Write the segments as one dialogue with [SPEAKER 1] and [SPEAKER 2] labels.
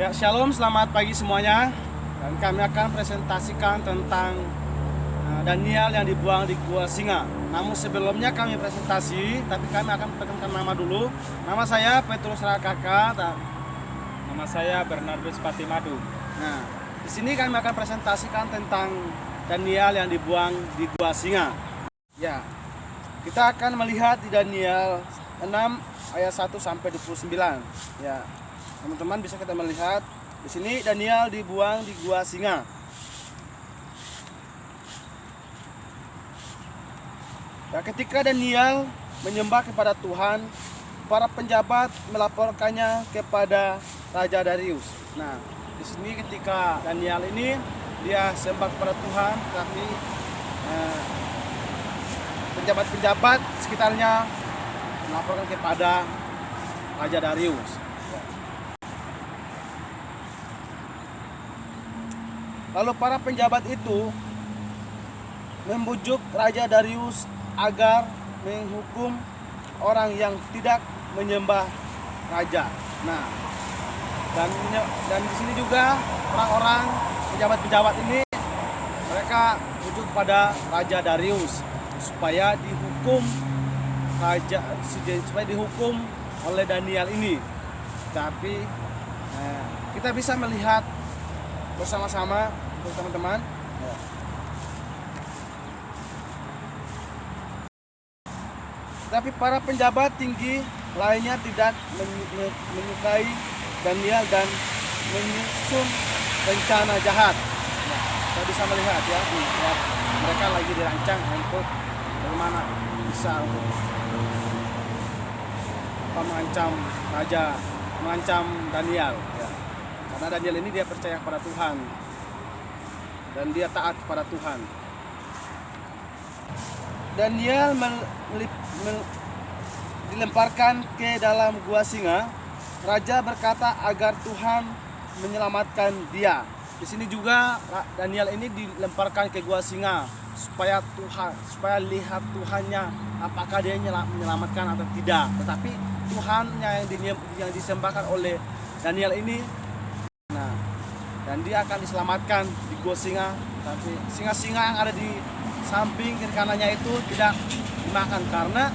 [SPEAKER 1] Ya, shalom, selamat pagi semuanya. Dan kami akan presentasikan tentang Daniel yang dibuang di Gua Singa. Namun sebelumnya kami presentasi, tapi kami akan perkenalkan nama dulu. Nama saya Petrus Rakaka.
[SPEAKER 2] Nama saya Bernardus Patimadu.
[SPEAKER 1] Nah, di sini kami akan presentasikan tentang Daniel yang dibuang di Gua Singa. Ya, kita akan melihat di Daniel 6 ayat 1 sampai 29. Ya, teman-teman bisa kita melihat di sini Daniel dibuang di Gua Singa. Ya, ketika Daniel menyembah kepada Tuhan, para penjabat melaporkannya kepada Raja Darius. Nah, di sini ketika Daniel ini dia sembah kepada Tuhan, tapi penjabat-penjabat sekitarnya melaporkan kepada Raja Darius. Lalu para penjabat itu membujuk Raja Darius agar menghukum orang yang tidak menyembah raja. Nah, dan di sini juga orang-orang pejabat-pejabat ini mereka bujuk pada Raja Darius supaya dihukum oleh Daniel ini. Tapi kita bisa melihat bersama-sama teman-teman. Tapi para penjabat tinggi lainnya tidak menyukai Daniel dan menyusun rencana jahat. Nah, kita bisa melihat ya, mereka lagi dirancang untuk bagaimana bisa mengancam Daniel. Ya. Karena Daniel ini dia percaya kepada Tuhan dan dia taat kepada Tuhan. Daniel dilemparkan ke dalam gua singa. Raja berkata agar Tuhan menyelamatkan dia. Di sini juga Daniel ini dilemparkan ke gua singa supaya lihat Tuhannya apakah dia menyelamatkan atau tidak. Tetapi Tuhannya yang disembahkan oleh Daniel ini, nah, dan dia akan diselamatkan di gua singa. Tapi singa-singa yang ada di samping kiri kanannya itu tidak dimakan karena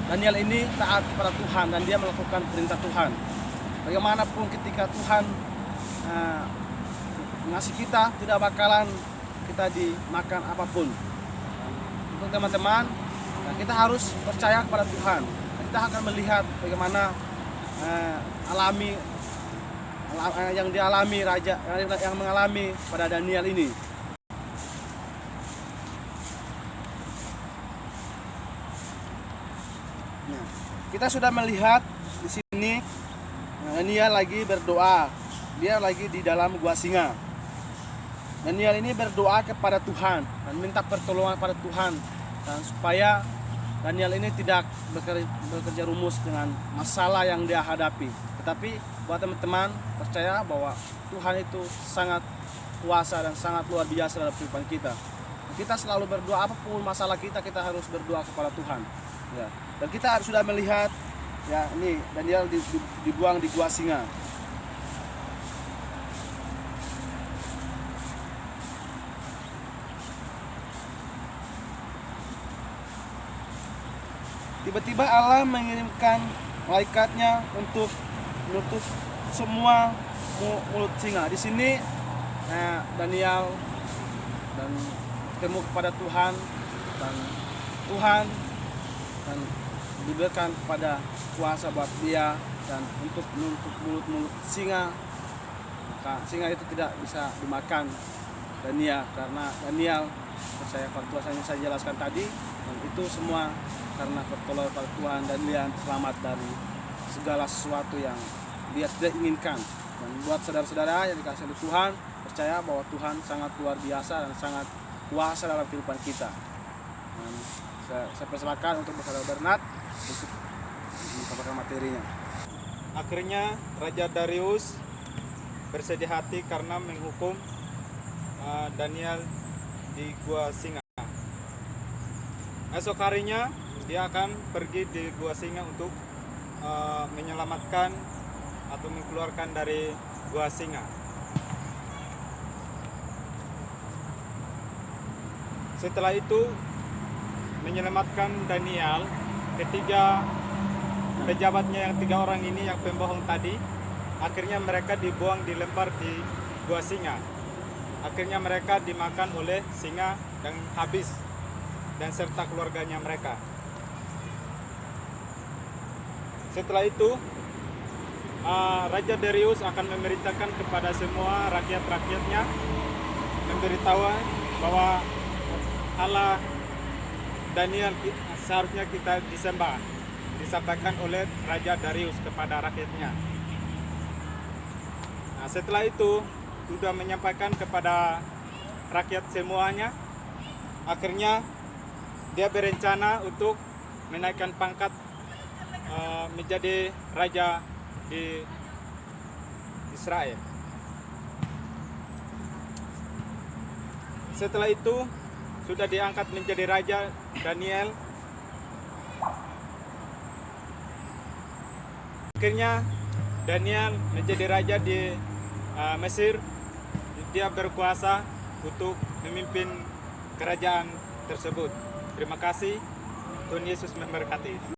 [SPEAKER 1] Daniel ini taat kepada Tuhan dan dia melakukan perintah Tuhan. Bagaimanapun ketika Tuhan mengasihi kita, tidak bakalan kita dimakan apapun. Untuk teman-teman, kita harus percaya kepada Tuhan. Kita akan melihat bagaimana yang dialami raja yang mengalami pada Daniel ini. Nah, kita sudah melihat di sini Daniel lagi berdoa. Dia lagi di dalam gua singa. Daniel ini berdoa kepada Tuhan dan minta pertolongan pada Tuhan dan supaya Daniel ini tidak bekerja rumus dengan masalah yang dia hadapi. Tetapi buat teman-teman percaya bahwa Tuhan itu sangat kuasa dan sangat luar biasa dalam kehidupan kita. Kita selalu berdoa, apapun masalah kita harus berdoa kepada Tuhan. Ya. Dan kita sudah melihat ya, ini Daniel dibuang di gua singa. Tiba-tiba Allah mengirimkan malaikatnya untuk menutup semua mulut singa. Di sini Daniel dan bertemu kepada Tuhan dan diberikan kepada kuasa buat dia dan untuk menutup mulut singa. Maka singa itu tidak bisa dimakan Daniel karena Daniel percaya pada Tuhan yang saya jelaskan tadi, dan itu semua karena pertolongan pada Tuhan dan dia selamat dari segala sesuatu yang dia tidak inginkan. Dan buat saudara-saudara yang dikasihi oleh Tuhan, percaya bahwa Tuhan sangat luar biasa dan sangat kuasa dalam kehidupan kita. Dan saya persilakan untuk saudara Bernard untuk menyampaikan materinya.
[SPEAKER 2] Akhirnya Raja Darius bersedih hati karena menghukum Daniel di gua singa. Esok harinya dia akan pergi di gua singa untuk menyelamatkan atau mengeluarkan dari gua singa. Setelah itu menyelamatkan Daniel, ketiga pejabatnya yang 3 orang ini yang pembohong tadi, akhirnya mereka dibuang, dilempar di gua singa. Akhirnya mereka dimakan oleh singa dan habis, dan serta keluarganya mereka. Setelah itu Raja Darius akan memerintahkan kepada semua rakyat-rakyatnya, memberitahu bahwa Allah Daniel seharusnya kita disembah, disampaikan oleh Raja Darius kepada rakyatnya. Nah, setelah itu sudah menyampaikan kepada rakyat semuanya, akhirnya dia berencana untuk menaikkan pangkat menjadi raja di Israel. Setelah itu sudah diangkat menjadi raja Daniel. Akhirnya Daniel menjadi raja di Mesir. Dia berkuasa untuk memimpin kerajaan tersebut. Terima kasih. Tuhan Yesus memberkati.